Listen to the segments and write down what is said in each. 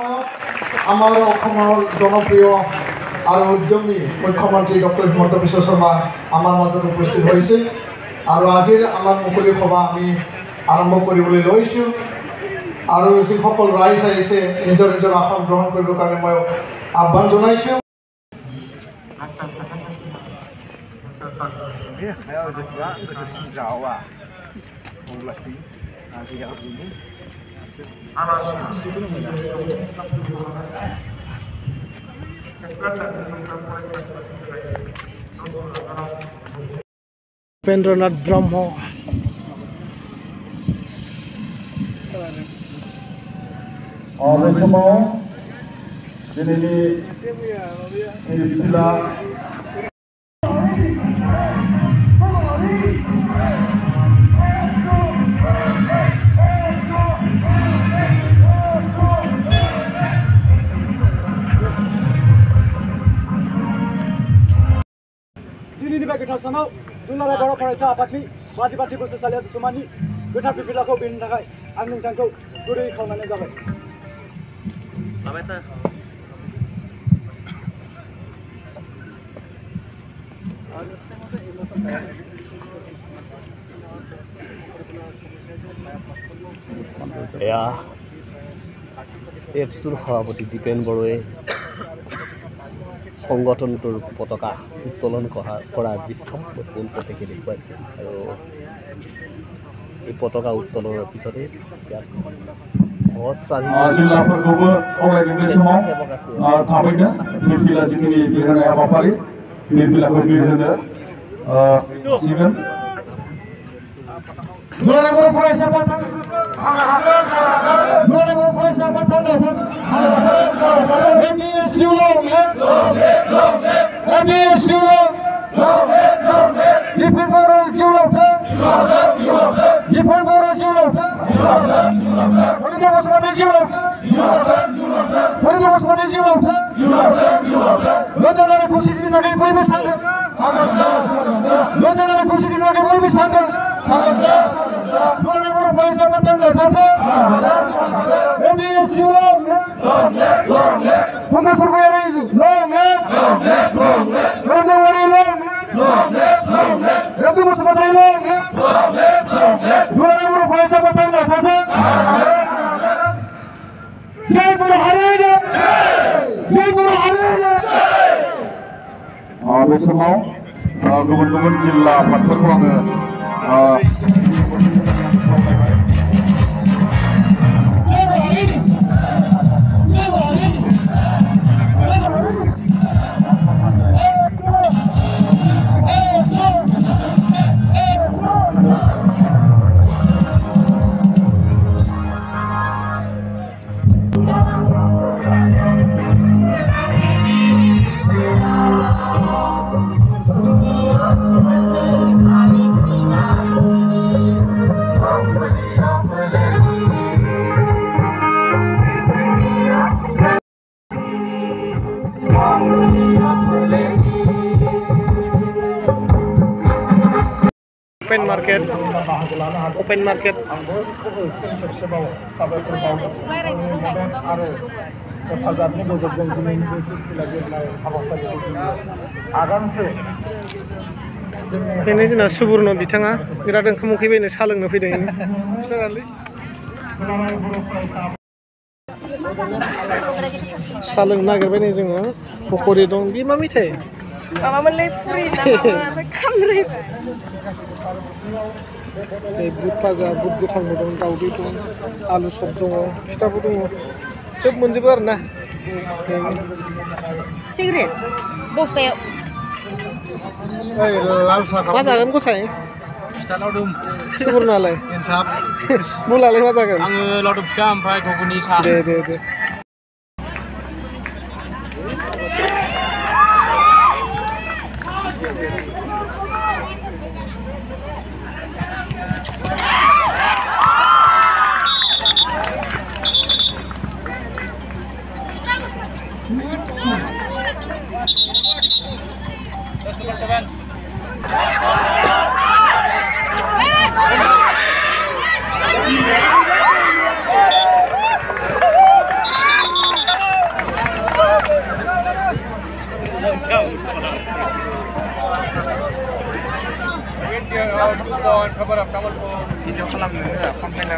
আমার অসমৰ জনপ্ৰিয় আৰু উদ্যমী মুখ্যমন্ত্ৰী ডক্টৰ হিমন্ত বিশ্ব শৰ্মা আমাৰ মাজত উপস্থিত হৈছে আৰু আজিৰ আমাৰ মুকলি সভা আমি আৰম্ভ কৰিবলৈ লৈছোঁ আৰু যিসকল ৰাইজ আহিছে নিজৰ নিজৰ আসন গ্ৰহণ কৰিবৰ কাৰণে মই আহ্বান জনাইছোঁ। Upendranath Brahma Dulara Goro Paraisa Apatni, Bazi Pati Salia Tumani, Guta Filako Bin Takai, and Tanko, Guru Kalmanazava. Yeah, Efsur Havati depend Borwe. সংগঠনটোৰ পতাকা উত্তোলন কৰা দৃশ্য পোন প্ৰত্যেকে দেখুৱাইছে আৰু এই পতাকা উত্তোলনৰ পিছতে जिल्लाफोरखौबो खावलायदों बे समाव थाबैनो फिरफिला जिखिनि बिरहोनाय हाबाफारि फिरफिलाखौ बिरहोनो सिगोन दुलाराय बर' फरायसा आफाद दुलाराय बर' फरायसा आफाद एबिएसइउ एबिएसइउ दिफोर बर' जिउ लावथों दिफोर बर' जिउ लावथों हरिदेव बसुमतारी जिउ लावथों हरिदेव बसुमतारी जिउ लावथों लोजालारि खौसेथिनि थाखाय बयबो सांग्रां लोजालारि खौसेथिनि थाखाय बयबो सांग्रां दुलाराय बर' फरायसा आफाद एबिएसइउ फुंखा सरगयारि हरिदेवारि हरिदेव बसुमतारी दुलाराय बर' फरायसा आफाद जय बर' हारिनो जय बर' हारिनो बे समाव गुबुन गुबुन जिल्ला आफादफोरखौ आङो Open market ini dina Suburno bitanga biradang oंखाम उखैबायनो सा लोंनो फैदों सा लोंनो नागिरबाय नै जोङो पकरि दं बे मा मिथाइ माबामोनलै फुरि ना माबा खामरै बुट भाजा बुट गोथांबो दं दाउदै दं आलु सब दङ फिथाबो दङ सोब मोनजोबो आरो ना सिगारेट बस्तायाव लाल साहा मा जागोन गसाय फिथा लावदुम सुबुरनालाय एन्थाब मुलालाय मा जागोन आङो लावदुम फिथा ओमफ्राय घुगुनि साहा दे खबर काबल को भिडियो खालामनो complain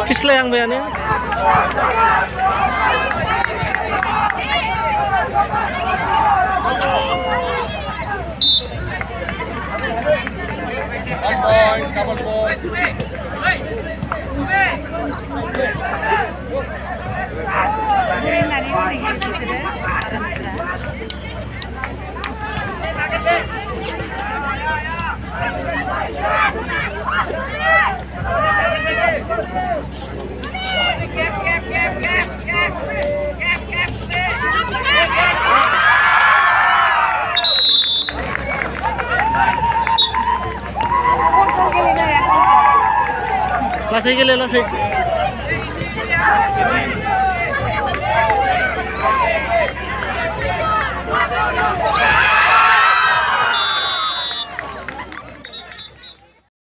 Kislah yang bayarnya. Lasai gile lasai.